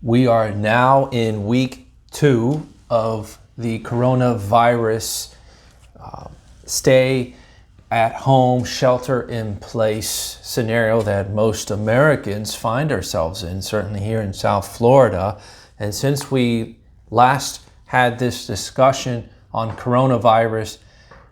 We are now in week 2 of the coronavirus stay at home, shelter in place scenario that most Americans find ourselves in, certainly here in South Florida. And since we last had this discussion on coronavirus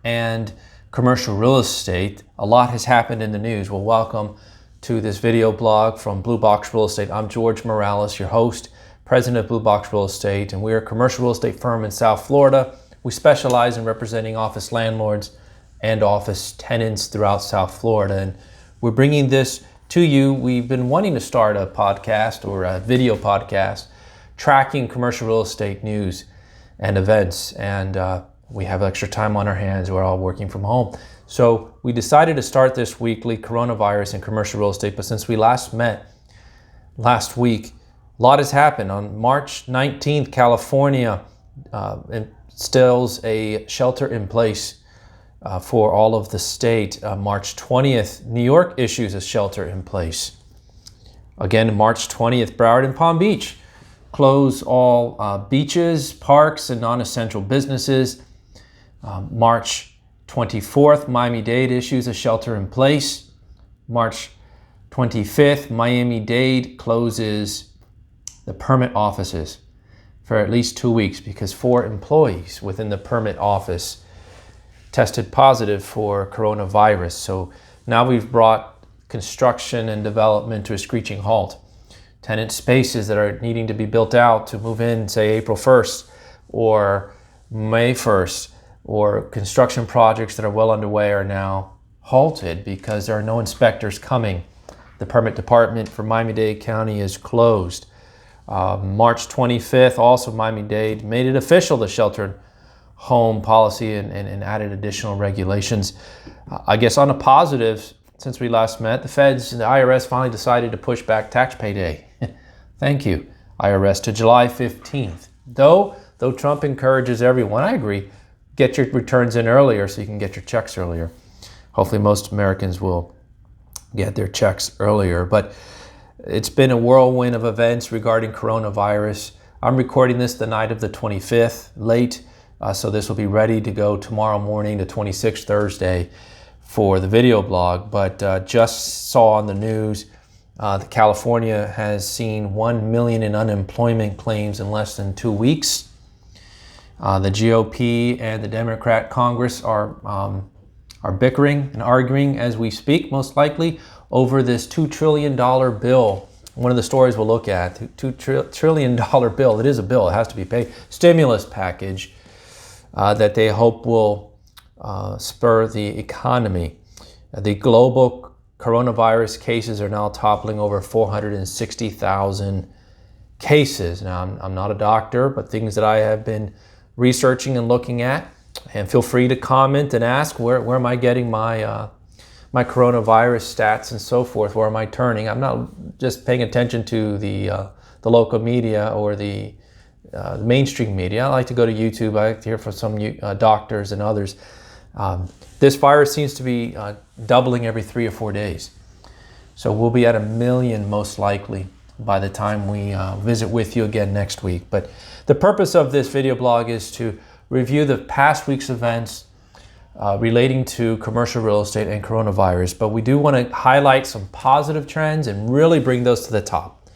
and commercial real estate, a lot has happened in the news. Well, welcome to this video blog from Blue Box Real Estate. I'm George Morales, your host, president of Blue Box Real Estate, and we're a commercial real estate firm in South Florida. We specialize in representing office landlords and office tenants throughout South Florida. And we're bringing this to you. We've been wanting to start a podcast or a video podcast tracking commercial real estate news and events. And we have extra time on our hands. We're all working from home. So we decided to start this weekly coronavirus and commercial real estate. But since we last met last week, a lot has happened. On March 19th, California instills a shelter in place for all of the state. March 20th, New York issues a shelter in place. Again, March 20th, Broward and Palm Beach close all beaches, parks, and non-essential businesses. March 24th, Miami-Dade issues a shelter in place. March 25th, Miami-Dade closes the permit offices for at least 2 weeks because 4 employees within the permit office tested positive for coronavirus. So now we've brought construction and development to a screeching halt. Tenant spaces that are needing to be built out to move in, say, April 1st or May 1st, or construction projects that are well underway are now halted because there are no inspectors coming. The permit department for Miami-Dade County is closed. March 25th, also Miami-Dade made it official, the shelter home policy, and added additional regulations. I guess on a positive, since we last met, the feds and the IRS finally decided to push back tax payday. Thank you, IRS, to July 15th. Though Trump encourages everyone, I agree, get your returns in earlier so you can get your checks earlier. Hopefully most Americans will get their checks earlier. But it's been a whirlwind of events regarding coronavirus. I'm recording this the night of the 25th, late, so this will be ready to go tomorrow morning, the 26th, Thursday, for the video blog. But just saw on the news that California has seen 1 million in unemployment claims in less than 2 weeks. The GOP and the Democrat Congress are bickering and arguing as we speak, most likely, over this $2 trillion bill. One of the stories we'll look at, $2 trillion bill. It is a bill. It has to be paid. Stimulus package that they hope will spur the economy. The global coronavirus cases are now toppling over 460,000 cases. Now, I'm not a doctor, but things that I have been researching and looking at, and feel free to comment and ask where am I getting my my coronavirus stats and so forth. Where am I turning? I'm not just paying attention to the local media or the mainstream media. I like to go to YouTube. I like to hear from some doctors and others. This virus seems to be doubling every 3 or 4 days, so we'll be at 1 million most likely by the time we visit with you again next week. But the purpose of this video blog is to review the past week's events relating to commercial real estate and coronavirus. But we do want to highlight some positive trends and really bring those to the top.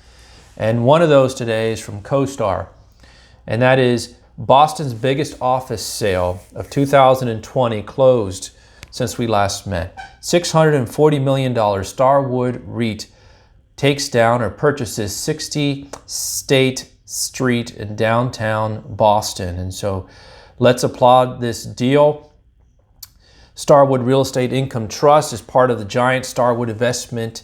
And one of those today is from CoStar, and that is Boston's biggest office sale of 2020 closed since we last met. $640 million. Starwood REIT takes down or purchases 60 State Street in downtown Boston. And so let's applaud this deal. Starwood Real Estate Income Trust is part of the giant Starwood investment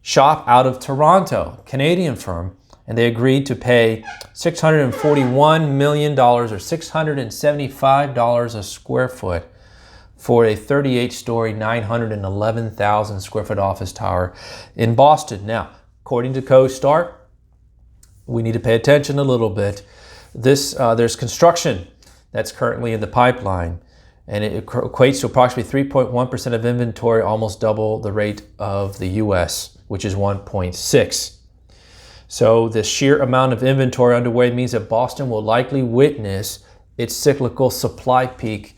shop out of Toronto, Canadian firm, and they agreed to pay $641 million or $675 a square foot for a 38-story, 911,000 square foot office tower in Boston. Now, according to CoStar, we need to pay attention a little bit. There's construction that's currently in the pipeline, and it equates to approximately 3.1% of inventory, almost double the rate of the U.S., which is 1.6. So the sheer amount of inventory underway means that Boston will likely witness its cyclical supply peak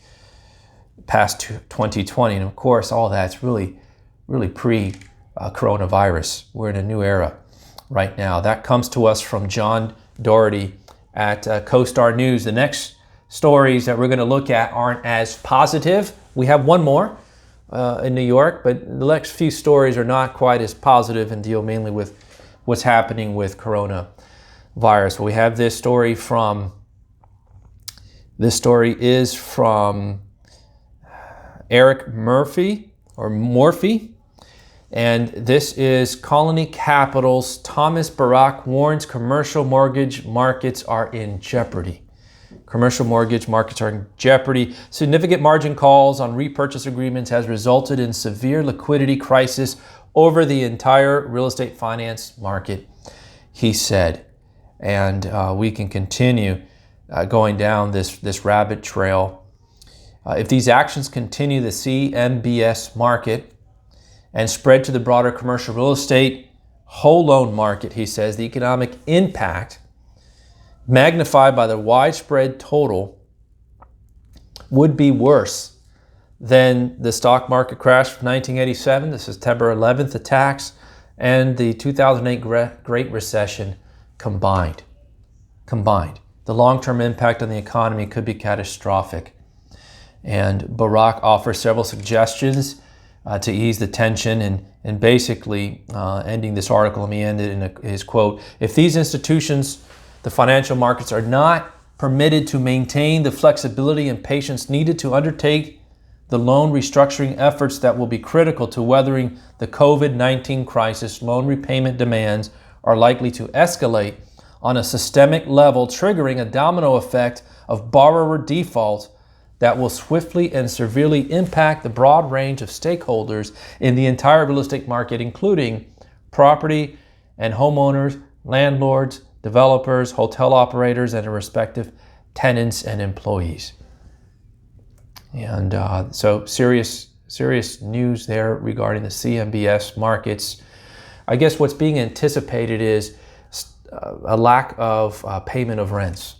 past 2020. And of course, all that's really pre-coronavirus. We're in a new era right now. That comes to us from John Doherty at CoStar News. The next stories that we're going to look at aren't as positive. We have one more in New York, but the next few stories are not quite as positive and deal mainly with what's happening with coronavirus. We have this story is from Eric Morphy, and this is Colony Capital's Thomas Barak warns commercial mortgage markets are in jeopardy. Commercial mortgage markets are in jeopardy. Significant margin calls on repurchase agreements has resulted in severe liquidity crisis over the entire real estate finance market, he said. And we can continue going down this rabbit trail. If these actions continue, the CMBS market and spread to the broader commercial real estate whole loan market, he says, the economic impact magnified by the widespread total would be worse than the stock market crash of 1987, the September 11th attacks, and the 2008 Great Recession combined. The long-term impact on the economy could be catastrophic. And Barak offers several suggestions to ease the tension, and basically ending this article, let me end it in his quote: if these institutions, the financial markets, are not permitted to maintain the flexibility and patience needed to undertake the loan restructuring efforts that will be critical to weathering the COVID-19 crisis, loan repayment demands are likely to escalate on a systemic level, triggering a domino effect of borrower default that will swiftly and severely impact the broad range of stakeholders in the entire real estate market, including property and homeowners, landlords, developers, hotel operators, and their respective tenants and employees. And so serious news there regarding the CMBS markets. I guess what's being anticipated is a lack of payment of rents,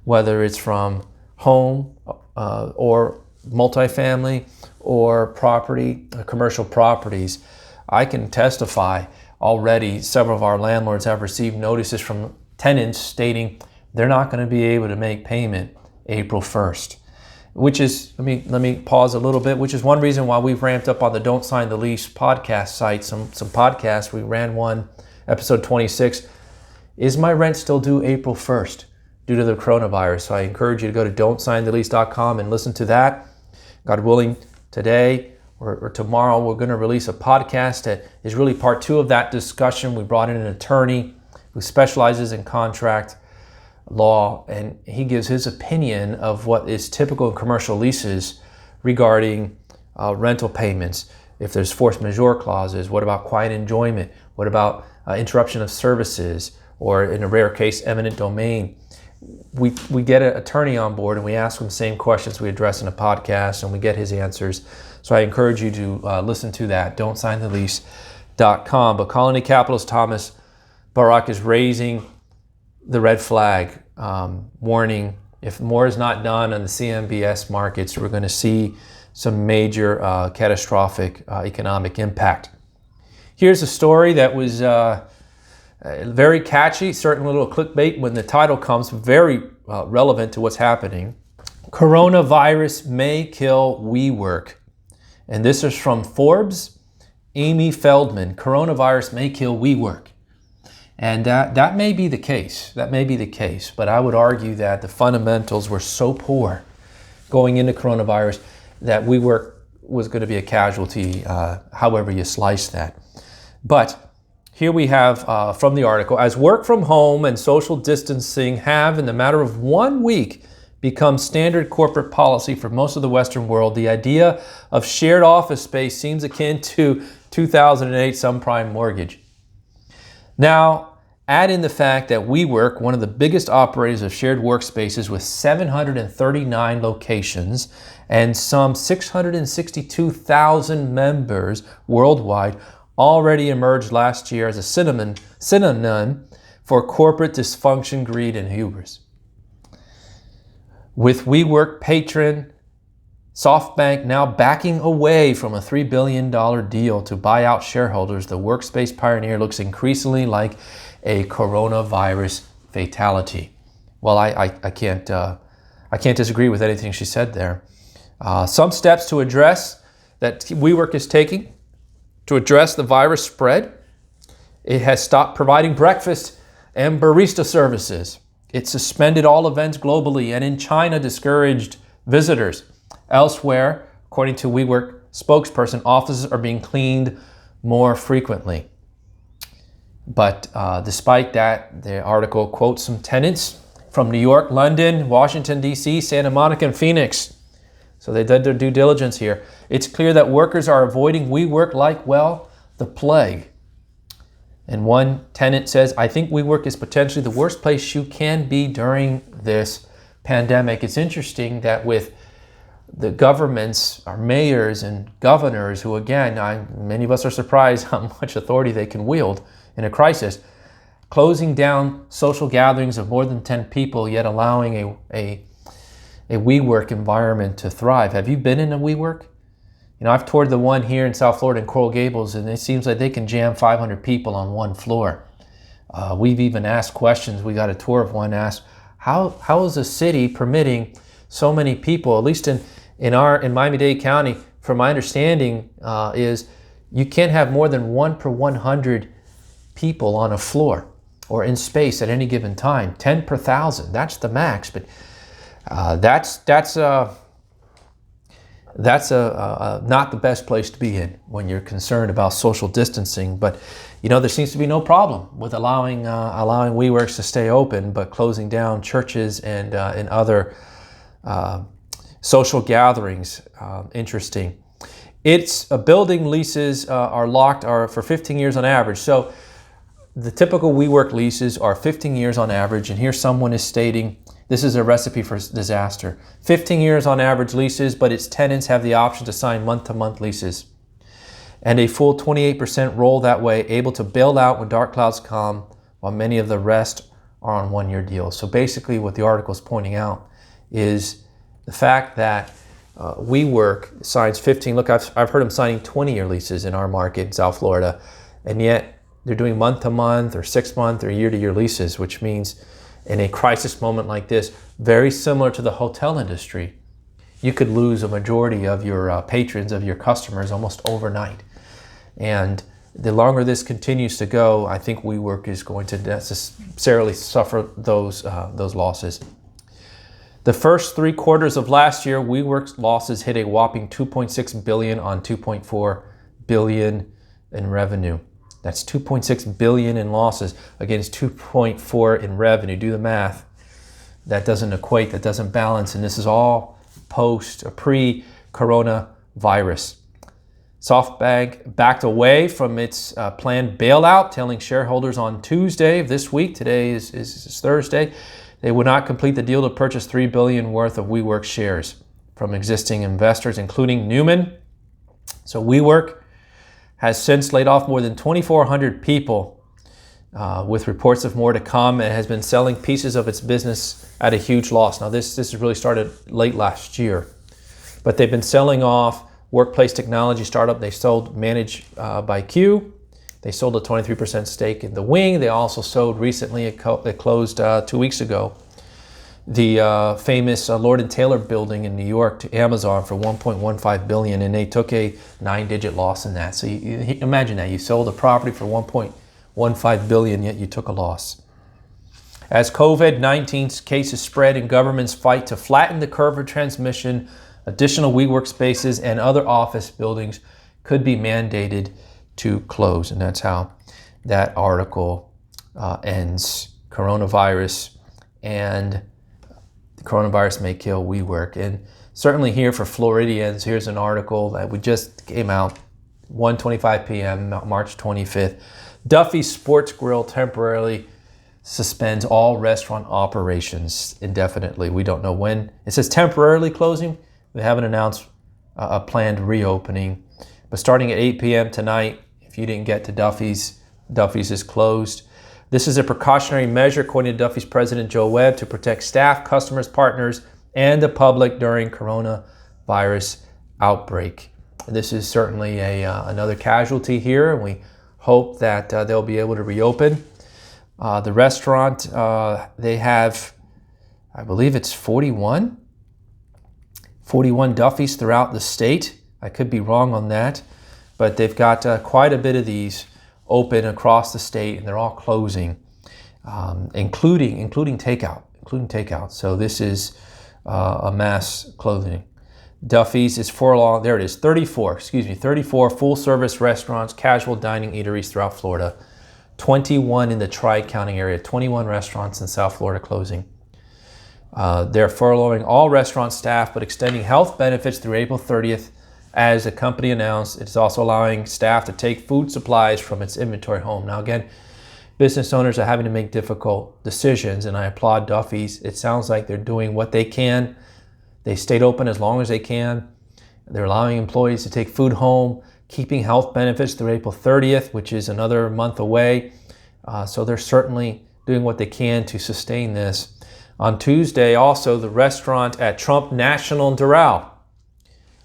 whether it's from home or multifamily or property, commercial properties. I can testify already several of our landlords have received notices from tenants stating they're not going to be able to make payment April 1st, which is, let me pause a little bit, which is one reason why we've ramped up on the Don't Sign the Lease podcast site, some podcasts. We ran one, episode 26, is my rent still due April 1st due to the coronavirus? So I encourage you to go to don'tsignthelease.com and listen to that. God willing, today or tomorrow, we're going to release a podcast that is really part 2 of that discussion. We brought in an attorney who specializes in contract law, and he gives his opinion of what is typical in commercial leases regarding rental payments. If there's force majeure clauses, what about quiet enjoyment? What about interruption of services, or in a rare case, eminent domain? We get an attorney on board and we ask him the same questions we address in a podcast, and we get his answers. So I encourage you to listen to that, don'tsignthelease.com. But Colony Capital's Thomas Barak is raising the red flag, warning if more is not done on the CMBS markets, we're going to see some major catastrophic economic impact. Here's a story that was very catchy, certain little clickbait when the title comes, very relevant to what's happening. Coronavirus may kill WeWork. And this is from Forbes, Amy Feldman. Coronavirus may kill WeWork. And that may be the case. But I would argue that the fundamentals were so poor going into coronavirus that WeWork was going to be a casualty, however you slice that. But here we have from the article, as work from home and social distancing have, in the matter of 1 week, become standard corporate policy for most of the Western world, the idea of shared office space seems akin to 2008 subprime mortgage. Now, add in the fact that WeWork, one of the biggest operators of shared workspaces with 739 locations and some 662,000 members worldwide, already emerged last year as a synonym for corporate dysfunction, greed, and hubris. With WeWork patron SoftBank now backing away from a $3 billion deal to buy out shareholders, the workspace pioneer looks increasingly like a coronavirus fatality. Well, I can't disagree with anything she said there. Some steps to address that WeWork is taking to address the virus spread. It has stopped providing breakfast and barista services. It suspended all events globally and in China discouraged visitors. Elsewhere, according to WeWork spokesperson, offices are being cleaned more frequently. But despite that, the article quotes some tenants from New York, London, Washington, D.C., Santa Monica, and Phoenix. So they did their due diligence here. It's clear that workers are avoiding WeWork like, well, the plague. And one tenant says, I think WeWork is potentially the worst place you can be during this pandemic. It's interesting that with the governments, our mayors and governors, who again, many of us are surprised how much authority they can wield in a crisis, closing down social gatherings of more than 10 people, yet allowing a WeWork environment to thrive. Have you been in a WeWork? You know, I've toured the one here in South Florida in Coral Gables, and it seems like they can jam 500 people on one floor. We've even asked questions. We got a tour of one, asked, how is the city permitting so many people, at least in Miami-Dade County, from my understanding, is you can't have more than 1 per 100 people on a floor or in space at any given time. 10 per 1,000, that's the max. But that's not the best place to be in when you're concerned about social distancing. But you know, there seems to be no problem with allowing WeWorks to stay open, but closing down churches and other social gatherings. Interesting. It's building leases are locked for 15 years on average. So the typical WeWork leases are 15 years on average, and here someone is stating this is a recipe for disaster. 15 years on average leases, but its tenants have the option to sign month-to-month leases. And a full 28% roll that way, able to bail out when dark clouds come, while many of the rest are on one-year deals. So basically what the article is pointing out is the fact that WeWork signs 15, look, I've heard them signing 20-year leases in our market in South Florida, and yet they're doing month-to-month or 6-month or year-to-year leases, which means in a crisis moment like this, very similar to the hotel industry, you could lose a majority of your patrons, of your customers almost overnight. And the longer this continues to go, I think WeWork is going to necessarily suffer those losses. The first 3 quarters of last year, WeWork's losses hit a whopping $2.6 billion on $2.4 billion in revenue. That's $2.6 billion in losses against $2.4 in revenue. Do the math. That doesn't equate, that doesn't balance, and this is all pre-coronavirus. SoftBank backed away from its planned bailout, telling shareholders on Tuesday of this week, today is Thursday, they would not complete the deal to purchase $3 billion worth of WeWork shares from existing investors, including Newman. So WeWork has since laid off more than 2,400 people, with reports of more to come, and has been selling pieces of its business at a huge loss. Now this has really started late last year, but they've been selling off workplace technology startup. They sold Managed by Q. They sold a 23% stake in The Wing. They also sold recently, it closed 2 weeks ago, the famous Lord & Taylor building in New York to Amazon for $1.15 billion, and they took a 9-digit loss in that. So you imagine that. You sold a property for $1.15 billion, yet you took a loss. As COVID-19 cases spread and governments fight to flatten the curve of transmission, additional WeWork spaces and other office buildings could be mandated to close. And that's how that article ends. Coronavirus, and the coronavirus may kill WeWork. And certainly here for Floridians, here's an article that we just came out, 1:25 p.m., March 25th. Duffys Sports Grill temporarily suspends all restaurant operations indefinitely. We don't know when. It says temporarily closing. They haven't announced a planned reopening. But starting at 8 p.m. tonight, if you didn't get to Duffys, Duffys is closed. This is a precautionary measure, according to Duffys President Joe Webb, to protect staff, customers, partners, and the public during coronavirus outbreak. This is certainly another casualty here, and we hope that they'll be able to reopen. The restaurant, they have, I believe it's 41 Duffys throughout the state. I could be wrong on that, but they've got quite a bit of these open across the state, and they're all closing, including takeout. So this is a mass closing. Duffys is 34 full-service restaurants, casual dining eateries throughout Florida. 21 in the Tri-County area, 21 restaurants in South Florida closing. They're furloughing all restaurant staff, but extending health benefits through April 30th. As the company announced, it's also allowing staff to take food supplies from its inventory home. Now again, business owners are having to make difficult decisions, and I applaud Duffys. It sounds like they're doing what they can. They stayed open as long as they can. They're allowing employees to take food home, keeping health benefits through April 30th, which is another month away. So they're certainly doing what they can to sustain this. On Tuesday, also, the restaurant at Trump National in Doral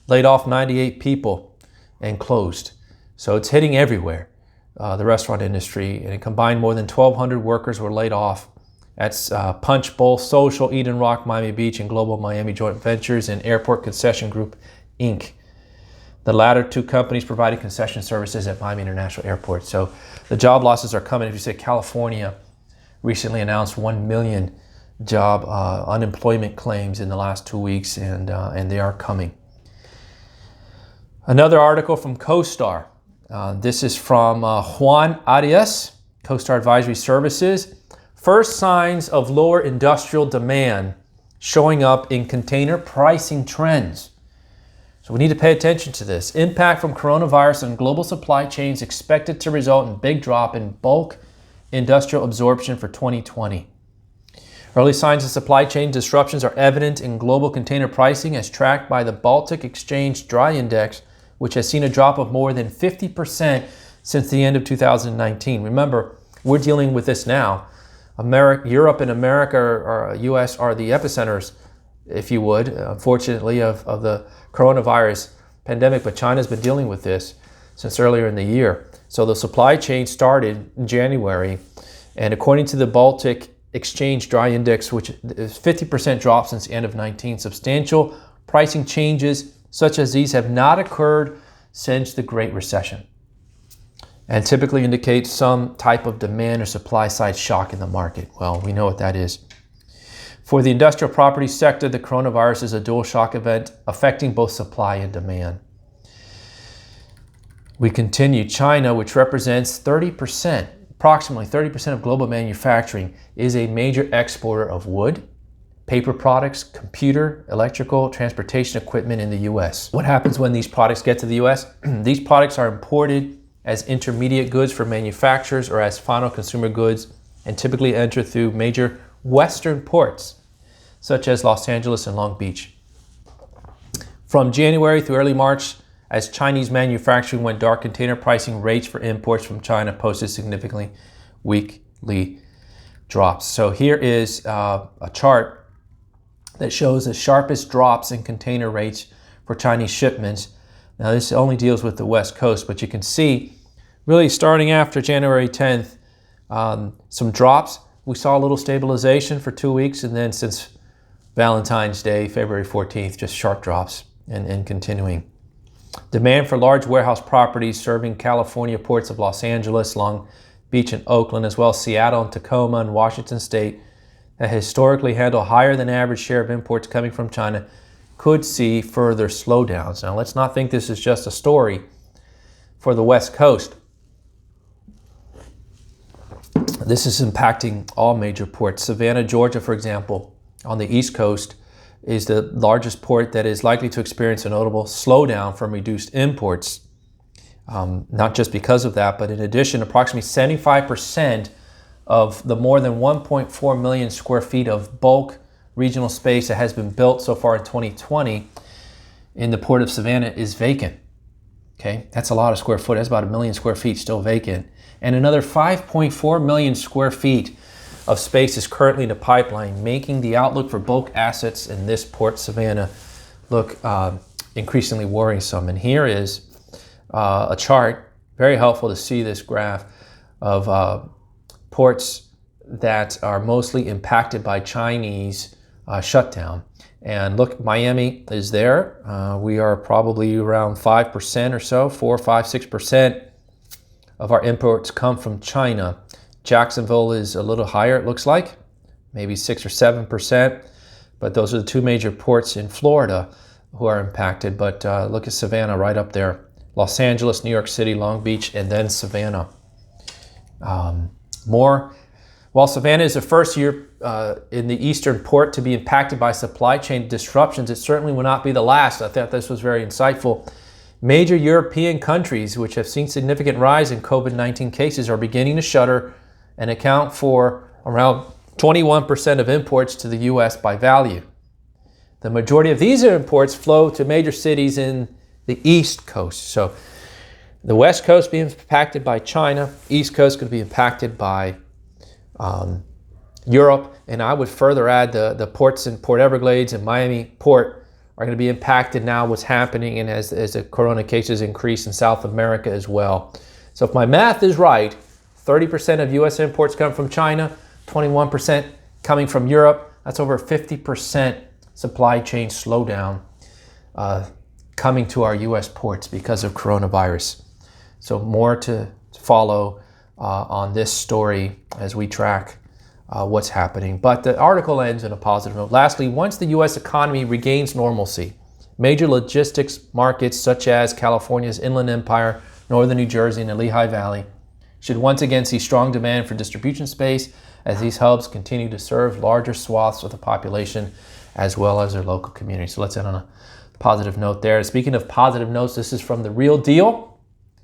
laid off 98 people and closed. So it's hitting everywhere, the restaurant industry, and it combined more than 1,200 workers were laid off. That's Punch Bowl Social, Eden Rock, Miami Beach, and Global Miami Joint Ventures, and Airport Concession Group, Inc. The latter two companies providing concession services at Miami International Airport. So the job losses are coming. If you say California recently announced 1 million job unemployment claims in the last 2 weeks, and they are coming. Another article from CoStar. This is from Juan Arias, CoStar Advisory Services. First signs of lower industrial demand showing up in container pricing trends. So we need to pay attention to this. Impact from coronavirus on global supply chains expected to result in big drop in bulk industrial absorption for 2020. Early signs of supply chain disruptions are evident in global container pricing as tracked by the Baltic Exchange Dry Index, which has seen a drop of more than 50% since the end of 2019. Remember, we're dealing with this now. Europe and America or US are the epicenters, if you would, unfortunately, of the coronavirus pandemic, but China's been dealing with this since earlier in the year. So the supply chain started in January, and according to the Baltic Exchange Dry Index, which is 50% drop since the end of 19, substantial pricing changes such as these have not occurred since the Great Recession, and typically indicates some type of demand or supply side shock in the market. Well, we know what that is. For the industrial property sector, the coronavirus is a dual shock event affecting both supply and demand. We continue. China, which represents approximately 30% of global manufacturing, is a major exporter of wood, paper products, computer, electrical, transportation equipment in the U.S. What happens when these products get to the U.S.? These products are imported as intermediate goods for manufacturers or as final consumer goods, and typically enter through major Western ports, such as Los Angeles and Long Beach. From January through early March, as Chinese manufacturing went dark, container pricing rates for imports from China posted significantly weekly drops. So here is a chart that shows the sharpest drops in container rates for Chinese shipments. Now this only deals with the West Coast, but you can see really starting after January 10th, some drops. We saw a little stabilization for 2 weeks, and then since Valentine's Day, February 14th, just sharp drops and continuing. Demand for large warehouse properties serving California ports of Los Angeles, Long Beach, and Oakland, as well as Seattle and Tacoma and Washington State, that historically handle higher than average share of imports coming from China, could see further slowdowns. Now, let's not think this is just a story for the West Coast. This is impacting all major ports. Savannah, Georgia, for example, on the East Coast, is the largest port that is likely to experience a notable slowdown from reduced imports. Not just because of that, but in addition, approximately 75% of the more than 1.4 million square feet of bulk regional space that has been built so far in 2020 in the port of Savannah is vacant. Okay, that's a lot of square foot. That's about 1 million square feet still vacant. and another 5.4 million square feet of space is currently in the pipeline, making the outlook for bulk assets in this Port Savannah look increasingly worrisome. And here is a chart, very helpful to see this graph of ports that are mostly impacted by Chinese shutdown. And look, Miami is there. We are probably around 5% or so, 4, 5, 6% of our imports come from China. Jacksonville is a little higher, it looks like, maybe 6 or 7%. But those are the two major ports in Florida who are impacted. But look at Savannah right up there. Los Angeles, New York City, Long Beach, and then Savannah. While Savannah is the first year in the eastern port to be impacted by supply chain disruptions, it certainly will not be the last. I thought this was very insightful. Major European countries, which have seen significant rise in COVID-19 cases, are beginning to shutter and account for around 21% of imports to the U.S. by value. The majority of these imports flow to major cities in the East Coast. So the West Coast being impacted by China, East Coast could be impacted by Europe, and I would further add the ports in Port Everglades and Miami Port are going to be impacted now, what's happening, and as the corona cases increase in South America as well. So if my math is right, 30% of U.S. imports come from China, 21% coming from Europe. That's over 50% supply chain slowdown coming to our U.S. ports because of coronavirus. So more to follow on this story as we track what's happening. But the article ends on a positive note. Lastly, once the U.S. economy regains normalcy, major logistics markets such as California's Inland Empire, Northern New Jersey, and the Lehigh Valley should once again see strong demand for distribution space as these hubs continue to serve larger swaths of the population as well as their local community. So let's end on a positive note there. Speaking of positive notes, this is from The Real Deal.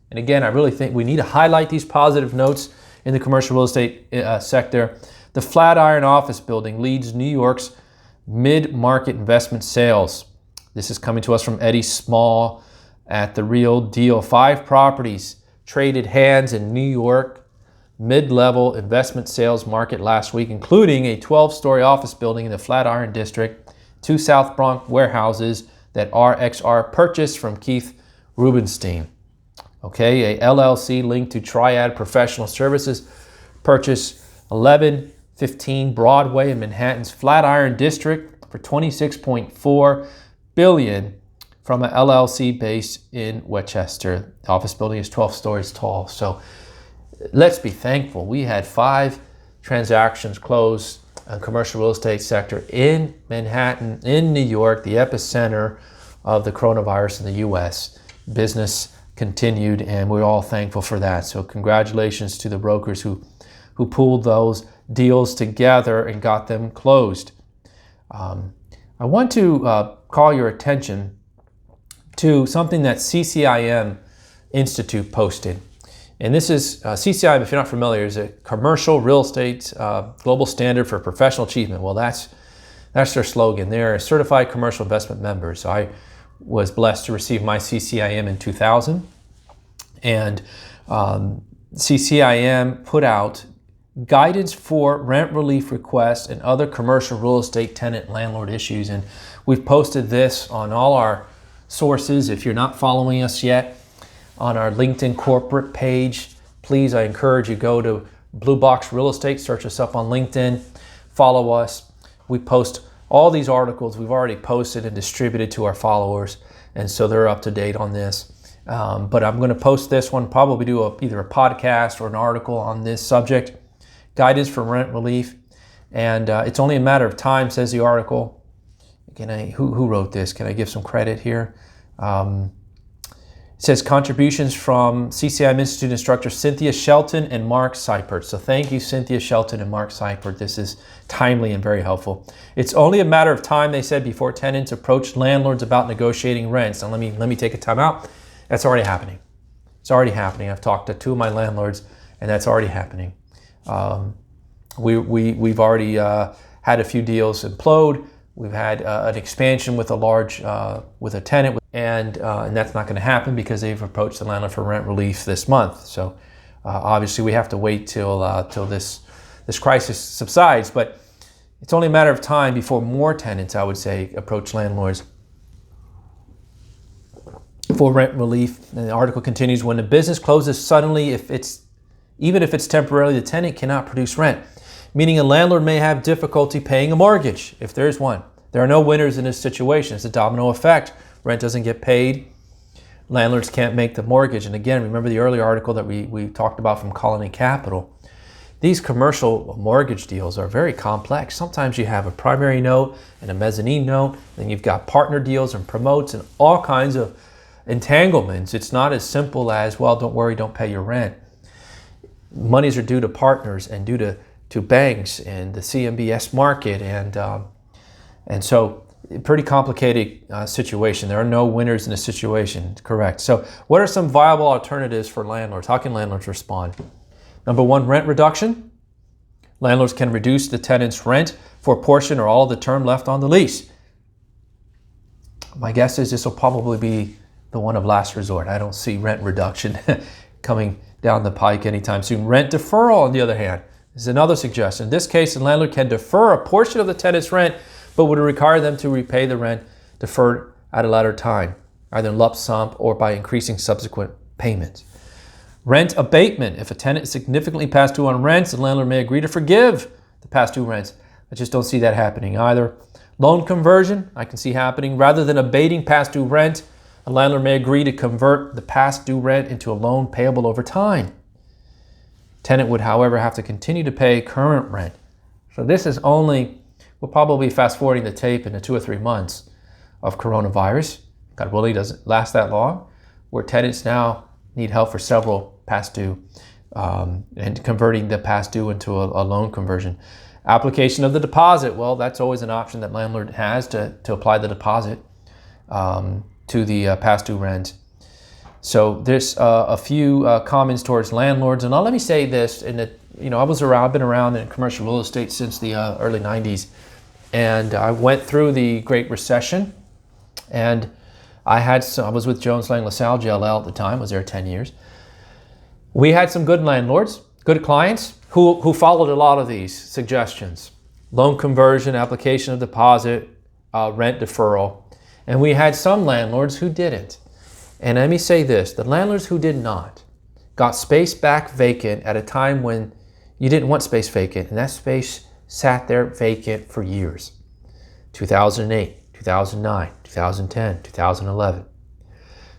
And again, I really think we need to highlight these positive notes in the commercial real estate sector. The Flatiron office building leads New York's mid-market investment sales. This is coming to us from Eddie Small at The Real Deal. 5 properties traded hands in New York mid-level investment sales market last week, including a 12-story office building in the Flatiron district, 2 South Bronx warehouses that RXR purchased from Keith Rubenstein. Okay, a LLC linked to Triad Professional Services purchased 1115 Broadway in Manhattan's Flatiron District for $26.4 billion from an LLC based in Westchester. The office building is 12 stories tall. So let's be thankful. We had 5 transactions closed in the commercial real estate sector in Manhattan, in New York, the epicenter of the coronavirus in the U.S. Business continued, and we're all thankful for that. So congratulations to the brokers who pulled those deals together and got them closed. I want to call your attention to something that CCIM Institute posted. And this is, CCIM, if you're not familiar, is a commercial real estate global standard for professional achievement. Well, that's their slogan. They're certified commercial investment members. I was blessed to receive my CCIM in 2000. And CCIM put out guidance for rent relief requests and other commercial real estate tenant landlord issues. And we've posted this on all our sources. If you're not following us yet on our LinkedIn corporate page, please, I encourage you, go to Blue Box Real Estate, search us up on LinkedIn, follow us. We post all these articles we've already posted and distributed to our followers, and so they're up to date on this. But I'm going to post this one, probably do either a podcast or an article on this subject, guidance for rent relief. And it's only a matter of time, says the article. Who wrote this? Can I give some credit here? It says contributions from CCIM Institute instructor Cynthia Shelton and Mark Seipert. So thank you, Cynthia Shelton and Mark Seipert. This is timely and very helpful. It's only a matter of time, they said, before tenants approach landlords about negotiating rents. And let me take a time out. That's already happening. It's already happening. I've talked to 2 of my landlords, and that's already happening. We've already had a few deals implode. We've had an expansion with a tenant, and that's not going to happen because they've approached the landlord for rent relief this month. So Obviously, we have to wait till this crisis subsides, but it's only a matter of time before more tenants, I would say, approach landlords for rent relief. And the article continues, when the business closes suddenly, even if it's temporarily, the tenant cannot produce rent, meaning a landlord may have difficulty paying a mortgage, if there is one. There are no winners in this situation. It's a domino effect. Rent doesn't get paid. Landlords can't make the mortgage. And again, remember the earlier article that we talked about from Colony Capital. These commercial mortgage deals are very complex. Sometimes you have a primary note and a mezzanine note, then you've got partner deals and promotes and all kinds of entanglements. It's not as simple as, well, don't worry, don't pay your rent. Monies are due to partners and due to banks and the CMBS market, and so pretty complicated situation. There are no winners in this situation, correct. So what are some viable alternatives for landlords? How can landlords respond? Number one, rent reduction. Landlords can reduce the tenant's rent for a portion or all of the term left on the lease. My guess is this will probably be the one of last resort. I don't see rent reduction coming down the pike anytime soon. Rent deferral, on the other hand, is another suggestion. In this case, the landlord can defer a portion of the tenant's rent, but would require them to repay the rent deferred at a later time, either in lump sum or by increasing subsequent payments. Rent abatement. If a tenant is significantly past due on rents, the landlord may agree to forgive the past due rents. I just don't see that happening either. Loan conversion, I can see happening. Rather than abating past due rent, a landlord may agree to convert the past due rent into a loan payable over time. Tenant would, however, have to continue to pay current rent. So this is only, we'll probably fast forwarding the tape into 2 or 3 months of coronavirus. God willing, doesn't last that long, where tenants now need help for several past due and converting the past due into a loan conversion. Application of the deposit. Well, that's always an option that landlord has to apply the deposit to the past due rent. So there's a few comments towards landlords. And now let me say this, I've been around in commercial real estate since the early 90s. And I went through the Great Recession, and I was with Jones Lang LaSalle JLL at the time, was there 10 years. We had some good landlords, good clients who followed a lot of these suggestions. Loan conversion, application of deposit, rent deferral. And we had some landlords who didn't. And let me say this, the landlords who did not got space back vacant at a time when you didn't want space vacant, and that space sat there vacant for years. 2008, 2009, 2010, 2011.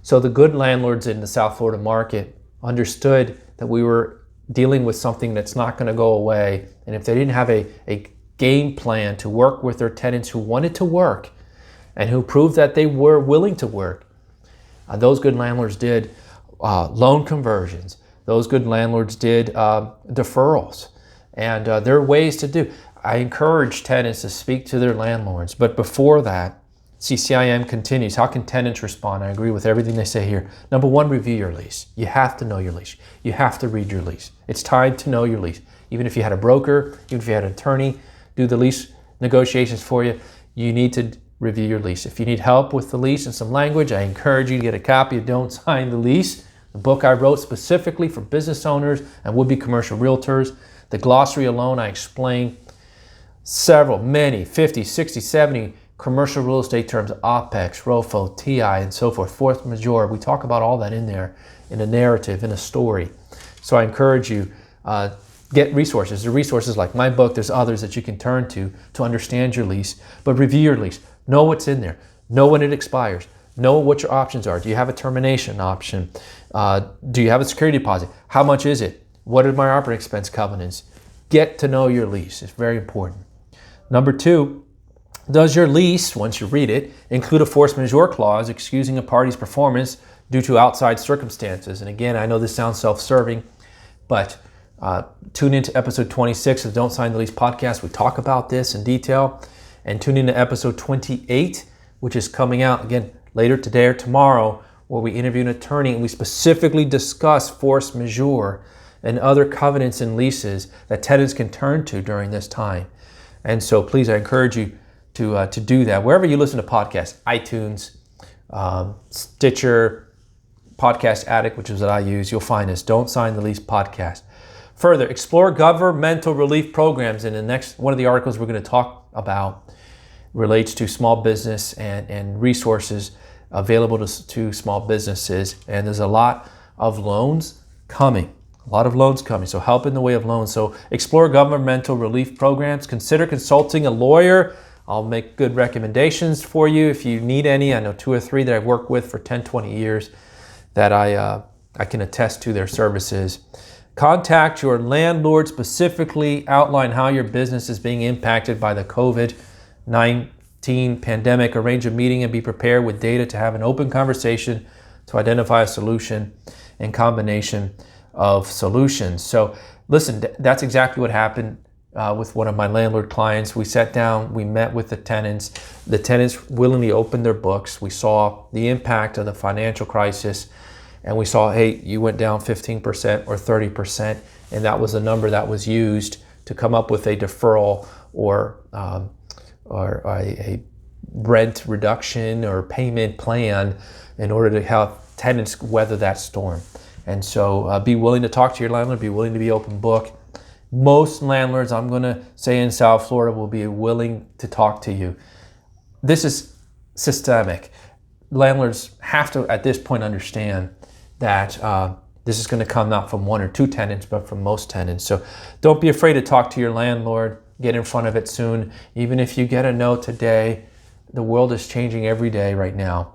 So the good landlords in the South Florida market understood that we were dealing with something that's not going to go away. And if they didn't have a game plan to work with their tenants who wanted to work and who proved that they were willing to work, those good landlords did loan conversions. Those good landlords did deferrals. And there are ways to do. I encourage tenants to speak to their landlords. But before that, CCIM continues. How can tenants respond? I agree with everything they say here. Number one, review your lease. You have to know your lease. You have to read your lease. It's time to know your lease. Even if you had a broker, even if you had an attorney do the lease negotiations for you, you need to review your lease. If you need help with the lease and some language, I encourage you to get a copy of Don't Sign the Lease, the book I wrote specifically for business owners and would-be commercial realtors. The glossary alone, I explain many, 50, 60, 70 commercial real estate terms, OPEX, ROFO, TI, and so forth, force majeure. We talk about all that in there in a narrative, in a story. So I encourage you, get resources. There are resources like my book. There's others that you can turn to understand your lease, but review your lease. Know what's in there. Know when it expires. Know what your options are. Do you have a termination option? Do you have a security deposit? How much is it? What are my operating expense covenants? Get to know your lease. It's very important. Number two, does your lease, once you read it, include a force majeure clause excusing a party's performance due to outside circumstances? And again, I know this sounds self-serving, but tune into episode 26 of the Don't Sign the Lease podcast. We talk about this in detail. And tune into episode 28, which is coming out, again, later today or tomorrow, where we interview an attorney and we specifically discuss force majeure and other covenants and leases that tenants can turn to during this time. And so please, I encourage you to do that. Wherever you listen to podcasts, iTunes, Stitcher, Podcast Addict, which is what I use, you'll find this. Don't Sign the Lease podcast. Further, explore governmental relief programs. In the next one of the articles we're going to talk about relates to small business and resources available to small businesses. And there's a lot of loans coming. So help in the way of loans. So explore governmental relief programs. Consider consulting a lawyer. I'll make good recommendations for you if you need any. I know 2 or 3 that I've worked with for 10, 20 years that I can attest to their services. Contact your landlord, specifically outline how your business is being impacted by the COVID-19 pandemic. Arrange a meeting and be prepared with data to have an open conversation to identify a solution and combination of solutions. So listen, that's exactly what happened with one of my landlord clients. We sat down, we met with the tenants. The tenants willingly opened their books. We saw the impact of the financial crisis, and we saw, hey, you went down 15% or 30%, and that was a number that was used to come up with a deferral or a rent reduction or payment plan in order to help tenants weather that storm. And so be willing to talk to your landlord, be willing to be open book. Most landlords, I'm going to say in South Florida, will be willing to talk to you. This is systemic. Landlords have to, at this point, understand that this is going to come not from 1 or 2 tenants, but from most tenants. So don't be afraid to talk to your landlord. Get in front of it soon. Even if you get a no today, the world is changing every day right now.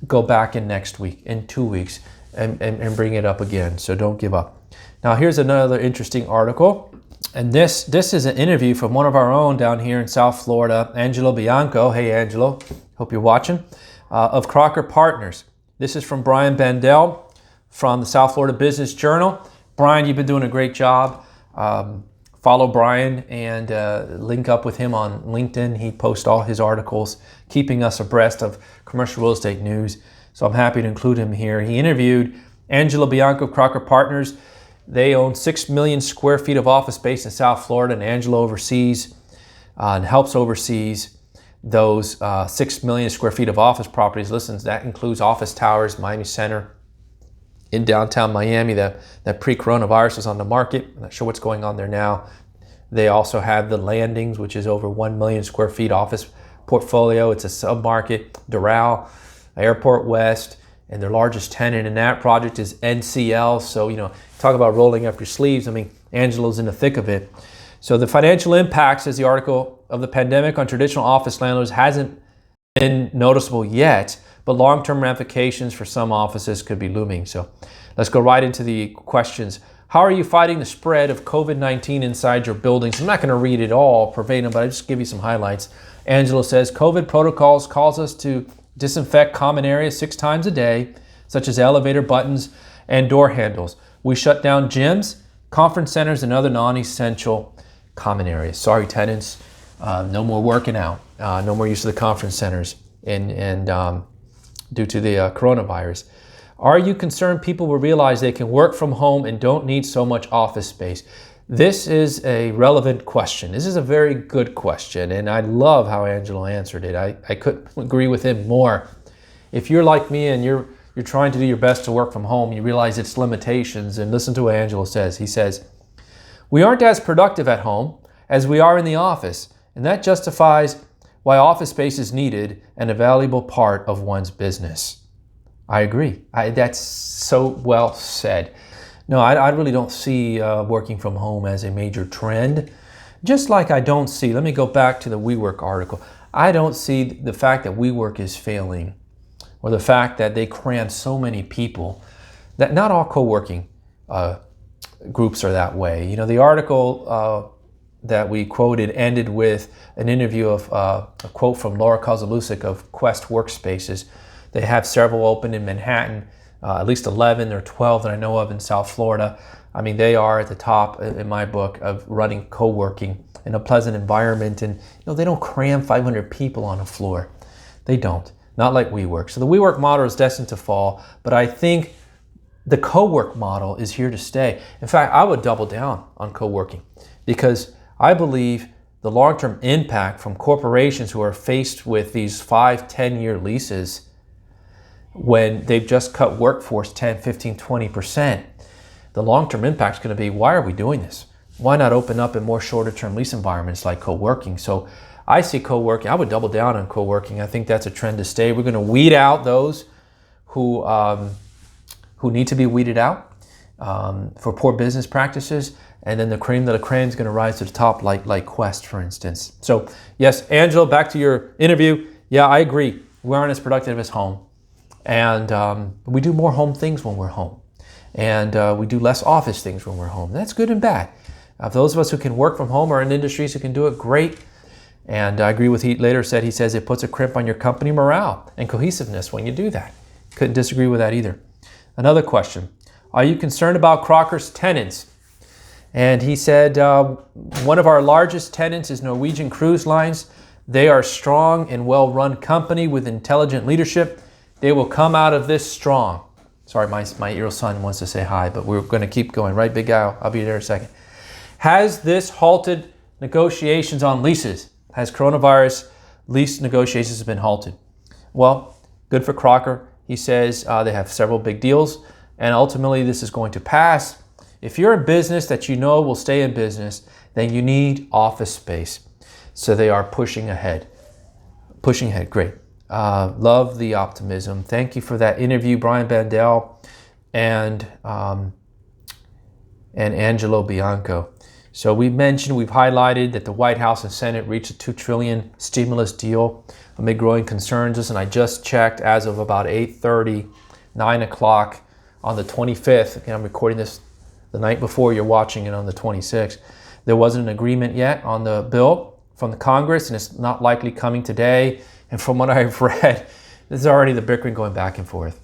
Go back in next week, in 2 weeks, and bring it up again. So don't give up. Now here's another interesting article. And this is an interview from one of our own down here in South Florida, Angelo Bianco. Hey, Angelo. Hope you're watching. Of Crocker Partners. This is from Brian Bandel from the South Florida Business Journal. Brian, you've been doing a great job. Follow Brian and link up with him on LinkedIn. He posts all his articles, keeping us abreast of commercial real estate news. So I'm happy to include him here. He interviewed Angelo Bianco of Crocker Partners. They own 6 million square feet of office space in South Florida, and Angelo oversees and helps oversees those 6 million square feet of office properties. Listen, that includes office towers, Miami Center, in downtown Miami that pre-coronavirus was on the market. I'm not sure what's going on there now. They also have the Landings, which is over 1 million square feet office portfolio. It's a sub-market, Doral, Airport West, and their largest tenant in that project is NCL. So, talk about rolling up your sleeves. I mean, Angelo's in the thick of it. So the financial impacts, says the article, of the pandemic on traditional office landlords hasn't been noticeable yet, but long-term ramifications for some offices could be looming. So let's go right into the questions. How are you fighting the spread of COVID-19 inside your buildings? I'm not going to read it all verbatim, but I'll just give you some highlights. Angelo says, COVID protocols calls us to disinfect common areas 6 times a day, such as elevator buttons and door handles. We shut down gyms, conference centers, and other non-essential common areas. Sorry, tenants, no more working out, no more use of the conference centers, and due to the coronavirus. Are you concerned people will realize they can work from home and don't need so much office space? This is a relevant question. This is a very good question, and I love how Angelo answered it. I couldn't agree with him more. If you're like me and you're trying to do your best to work from home, you realize its limitations, and listen to what Angelo says. He says, we aren't as productive at home as we are in the office, and that justifies why office space is needed and a valuable part of one's business. I agree. That's so well said. No, I really don't see working from home as a major trend. Just like I don't see, let me go back to the WeWork article. I don't see the fact that WeWork is failing, or the fact that they cram so many people, that not all co-working groups are that way. The article that we quoted ended with an interview of a quote from Laura Kozolusic of Quest Workspaces. They have several open in Manhattan, at least 11 or 12 that I know of in South Florida. I mean, they are at the top in my book of running co-working in a pleasant environment. And they don't cram 500 people on a floor. They don't, not like WeWork. So the WeWork model is destined to fall, but I think the co-work model is here to stay. In fact, I would double down on co-working because I believe the long-term impact from corporations who are faced with these 5-10 year leases when they've just cut workforce 10, 15, 20%. The long-term impact is going to be, why are we doing this? Why not open up in more shorter-term lease environments like co-working? So I see co-working, I would double down on co-working. I think that's a trend to stay. We're going to weed out those who need to be weeded out for poor business practices. And then the cream de la creme is going to rise to the top like Quest, for instance. So yes, Angelo, back to your interview. Yeah, I agree. We aren't as productive as home. And we do more home things when we're home. And we do less office things when we're home. That's good and bad. Those of us who can work from home are in industries who can do it great. And I agree with he later said, he says it puts a crimp on your company morale and cohesiveness when you do that. Couldn't disagree with that either. Another question. Are you concerned about Crocker's tenants? And he said, one of our largest tenants is Norwegian Cruise Lines. They are a strong and well-run company with intelligent leadership. They will come out of this strong. Sorry, my 8-year-old son wants to say hi, but we're going to keep going, right, big guy? I'll be there in a second. Has this halted negotiations on leases? Has coronavirus lease negotiations been halted? Well, good for Crocker. He says they have several big deals, and ultimately this is going to pass. If you're a business that you know will stay in business, then you need office space. So they are pushing ahead. Pushing ahead, great. Love the optimism. Thank you for that interview, Brian Bandel and Angelo Bianco. So we've highlighted that the White House and Senate reached a $2 trillion stimulus deal amid growing concerns. And I just checked as of about 8:30, 9 o'clock on the 25th. Again, I'm recording this the night before, you're watching it on the 26th. There wasn't an agreement yet on the bill from the Congress, and it's not likely coming today. And from what I've read, there's already the bickering going back and forth.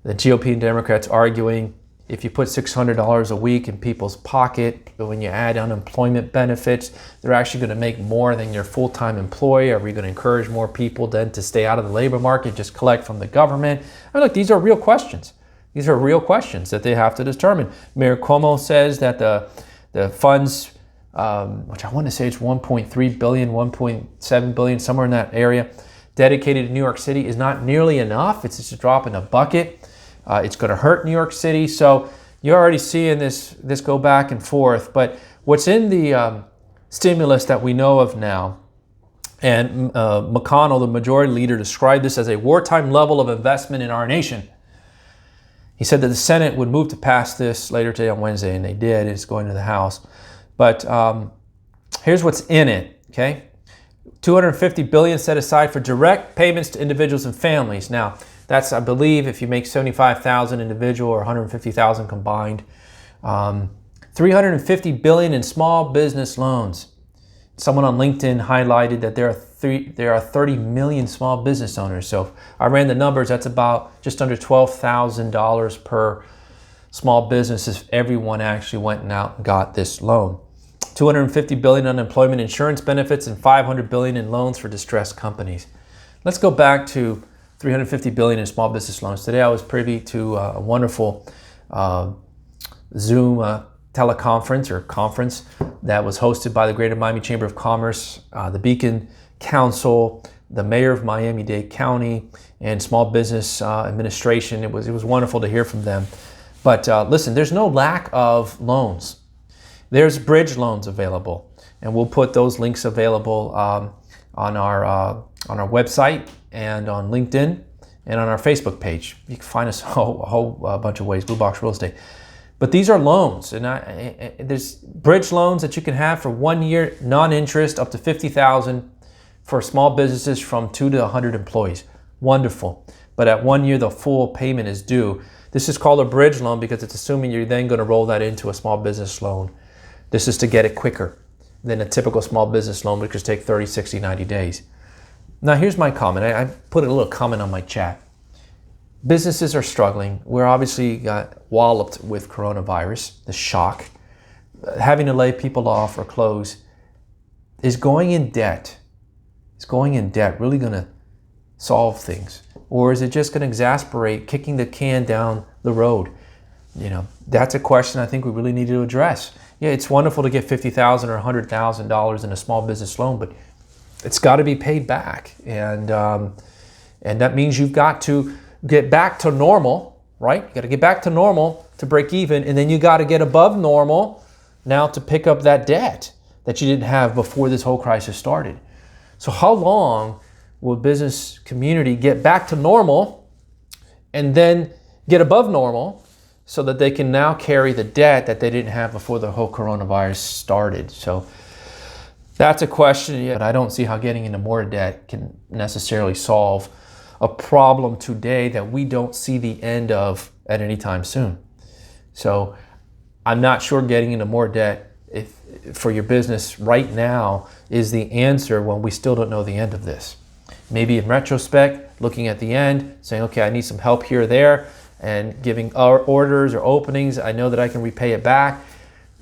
The GOP and Democrats arguing, if you put $600 a week in people's pocket, but when you add unemployment benefits, they're actually going to make more than your full-time employee. Are we going to encourage more people then to stay out of the labor market, just collect from the government? I mean, look, these are real questions. These are real questions that they have to determine. Mayor Cuomo says that the funds, which I want to say it's 1.3 billion, 1.7 billion, somewhere in that area, dedicated to New York City is not nearly enough. It's just a drop in a bucket. It's going to hurt New York City. So you're already seeing this go back and forth. But what's in the stimulus that we know of now, and McConnell, the majority leader, described this as a wartime level of investment in our nation. He said that the Senate would move to pass this later today on Wednesday, and they did. It's going to the House. But here's what's in it, okay? $250 billion set aside for direct payments to individuals and families. Now, that's, I believe, if you make $75,000 individual or $150,000 combined. $350 billion in small business loans. Someone on LinkedIn highlighted that there are 30 million small business owners. So if I ran the numbers, that's about just under $12,000 per small business if everyone actually went out and got this loan. $250 billion unemployment insurance benefits and $500 billion in loans for distressed companies. Let's go back to $350 billion in small business loans. Today I was privy to a wonderful Zoom teleconference or conference that was hosted by the Greater Miami Chamber of Commerce, the Beacon Council, the mayor of Miami-Dade County, and Small Business Administration. It was wonderful to hear from them. But listen, there's no lack of loans. There's bridge loans available, and we'll put those links available on our website and on LinkedIn and on our Facebook page. You can find us a whole bunch of ways, Blue Box Real Estate. But these are loans, and there's bridge loans that you can have for 1 year, non-interest, up to $50,000 for small businesses from 2 to 100 employees. Wonderful. But at 1 year, the full payment is due. This is called a bridge loan because it's assuming you're then going to roll that into a small business loan. This is to get it quicker than a typical small business loan, which could take 30, 60, 90 days. Now, here's my comment. I put a little comment on my chat. Businesses are struggling. We're obviously got walloped with coronavirus, the shock. Having to lay people off or close. Is going in debt really going to solve things? Or is it just going to exasperate, kicking the can down the road? You know, that's a question I think we really need to address. Yeah, it's wonderful to get $50,000 or $100,000 in a small business loan, but it's got to be paid back. And that means you've got to get back to normal, right? You got to get back to normal to break even, and then you got to get above normal now to pick up that debt that you didn't have before this whole crisis started. So how long will business community get back to normal and then get above normal so that they can now carry the debt that they didn't have before the whole coronavirus started? So that's a question, but I don't see how getting into more debt can necessarily solve a problem today that we don't see the end of at any time soon. So I'm not sure getting into more debt for your business right now is the answer when we still don't know the end of this. Maybe in retrospect, looking at the end, saying, okay, I need some help here or there, and giving our orders or openings, I know that I can repay it back.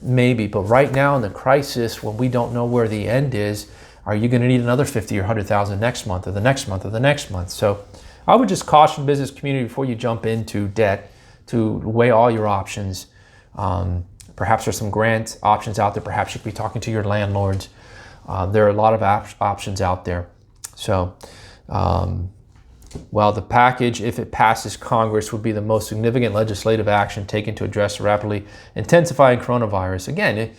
Maybe, but right now in the crisis, when we don't know where the end is, are you going to need another 50 or 100,000 next month or the next month or the next month? So I would just caution business community before you jump into debt to weigh all your options. Perhaps there's some grant options out there. Perhaps you could be talking to your landlords. There are a lot of options out there. So, well, the package, if it passes Congress, would be the most significant legislative action taken to address the rapidly intensifying coronavirus. Again,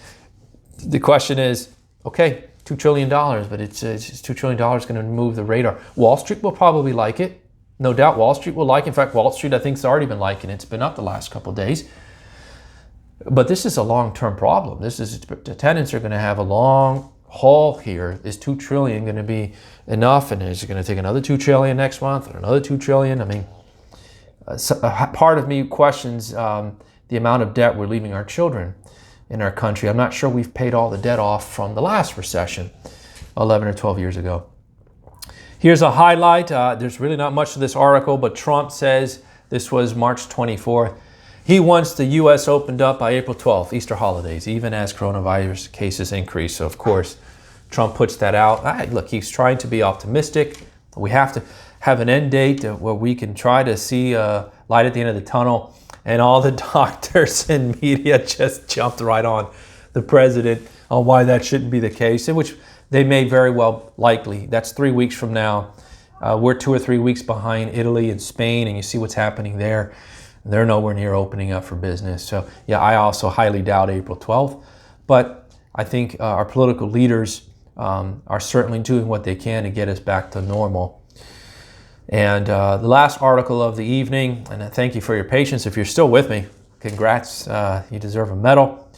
the question is, okay, $2 trillion, but it's $2 trillion going to move the radar. Wall Street will probably like it. No doubt Wall Street will like it. In fact, Wall Street, I think, has already been liking it. It's been up the last couple of days. But this is a long-term problem. The tenants are going to have a long haul here. Is $2 trillion going to be enough? And is it going to take another $2 trillion next month or another $2 trillion? I mean, part of me questions the amount of debt we're leaving our children in our country. I'm not sure we've paid all the debt off from the last recession 11 or 12 years ago. Here's a highlight. There's really not much to this article, but Trump says, this was March 24th, he wants the U.S. opened up by April 12th, Easter holidays, even as coronavirus cases increase. So, of course, Trump puts that out. Look, he's trying to be optimistic. We have to have an end date where we can try to see a light at the end of the tunnel. And all the doctors and media just jumped right on the president on why that shouldn't be the case, which they may very well likely. That's 3 weeks from now. We're 2 or 3 weeks behind Italy and Spain, and you see what's happening there. They're nowhere near opening up for business. So, yeah, I also highly doubt April 12th. But I think our political leaders are certainly doing what they can to get us back to normal. And the last article of the evening, and thank you for your patience. If you're still with me, congrats, you deserve a medal,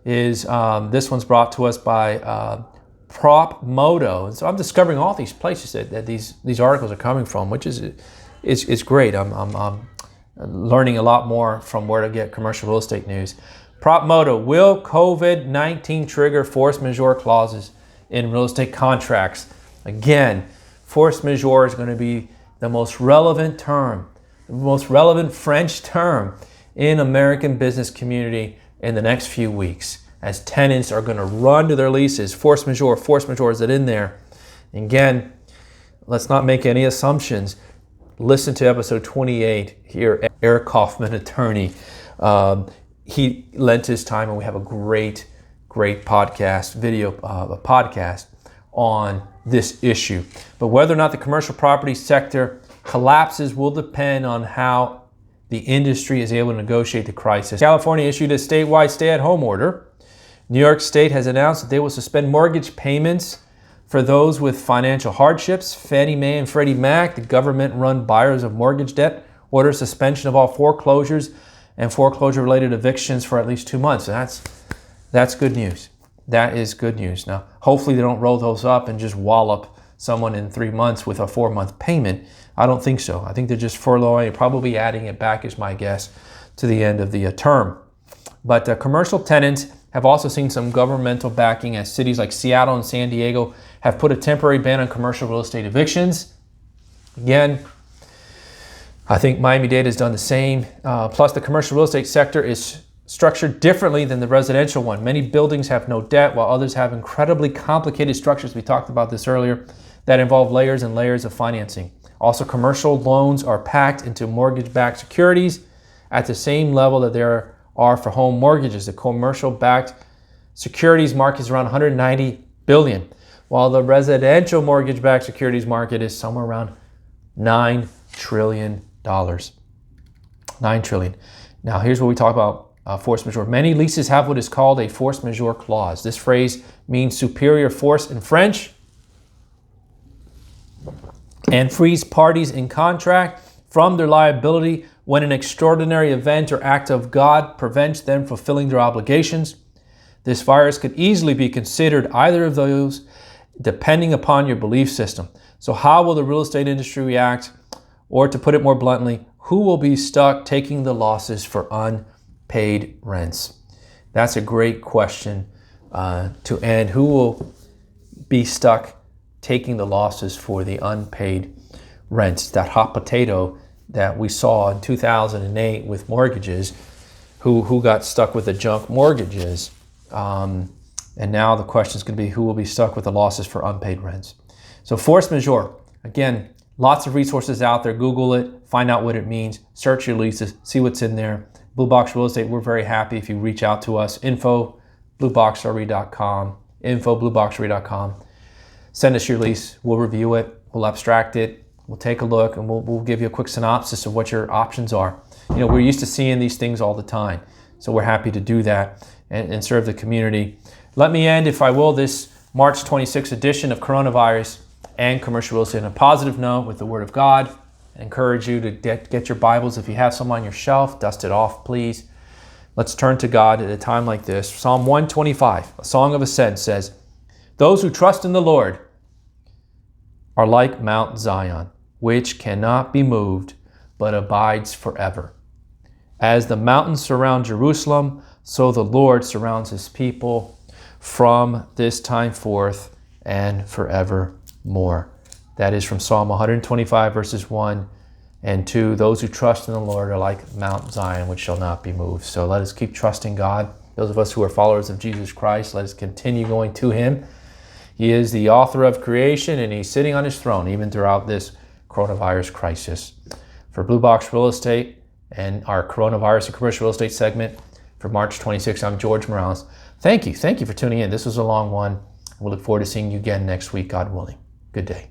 is this one's brought to us by Prop Moto. And so I'm discovering all these places that these articles are coming from, which is great. I'm learning a lot more from where to get commercial real estate news. Prop Moto, will COVID-19 trigger force majeure clauses in real estate contracts? Again, force majeure is going to be the most relevant term, the most relevant French term in American business community in the next few weeks, as tenants are going to run to their leases. Force majeure, is it in there? Again, let's not make any assumptions. Listen to episode 28 here, Eric Kaufman, attorney. He lent his time, and we have a great podcast, podcast on this issue. But whether or not the commercial property sector collapses will depend on how the industry is able to negotiate the crisis. California issued a statewide stay-at-home order. New York State has announced that they will suspend mortgage payments for those with financial hardships. Fannie Mae and Freddie Mac, the government-run buyers of mortgage debt, order suspension of all foreclosures and foreclosure-related evictions for at least 2 months. And that's good news. That is good news. Now, hopefully they don't roll those up and just wallop someone in 3 months with a 4-month payment. I don't think so. I think they're just furloughing, probably adding it back, is my guess, to the end of the term. But commercial tenants have also seen some governmental backing, as cities like Seattle and San Diego have put a temporary ban on commercial real estate evictions. Again, I think Miami-Dade has done the same. Plus, the commercial real estate sector is structured differently than the residential one. Many buildings have no debt, while others have incredibly complicated structures. We talked about this earlier, that involve layers and layers of financing. Also, commercial loans are packed into mortgage-backed securities at the same level that there are for home mortgages. The commercial-backed securities market is around $190 billion, while the residential mortgage-backed securities market is somewhere around $9 trillion. $9 trillion. Now here's what we talk about force majeure. Many leases have what is called a force majeure clause. This phrase means superior force in French and frees parties in contract from their liability when an extraordinary event or act of God prevents them fulfilling their obligations. This virus could easily be considered either of those depending upon your belief system. So how will the real estate industry react? Or to put it more bluntly, who will be stuck taking the losses for unpaid rents? That's a great question to end. Who will be stuck taking the losses for the unpaid rents? That hot potato that we saw in 2008 with mortgages, who got stuck with the junk mortgages. And now the question is going to be who will be stuck with the losses for unpaid rents. So force majeure, again, lots of resources out there. Google it, find out what it means, search your leases, see what's in there. Blue Box Real Estate, we're very happy if you reach out to us. info@blueboxre.com, info@blueboxre.com. Send us your lease, we'll review it, we'll abstract it, we'll take a look, and we'll give you a quick synopsis of what your options are. You know, we're used to seeing these things all the time, so we're happy to do that and serve the community. Let me end, if I will, this March 26th edition of Coronavirus and Commercial Real Estate on a positive note with the Word of God. I encourage you to get your Bibles. If you have some on your shelf, dust it off, please. Let's turn to God at a time like this. Psalm 125, a song of ascent, says, "Those who trust in the Lord are like Mount Zion, which cannot be moved, but abides forever. As the mountains surround Jerusalem, so the Lord surrounds his people from this time forth and forevermore." That is from Psalm 125, verses 1 and 2. Those who trust in the Lord are like Mount Zion, which shall not be moved. So let us keep trusting God. Those of us who are followers of Jesus Christ, let us continue going to him. He is the author of creation, and he's sitting on his throne even throughout this coronavirus crisis. For Blue Box Real Estate and our coronavirus and commercial real estate segment for March 26th, I'm George Morales. Thank you for tuning in. This was a long one. We'll look forward to seeing you again next week, God willing. Good day.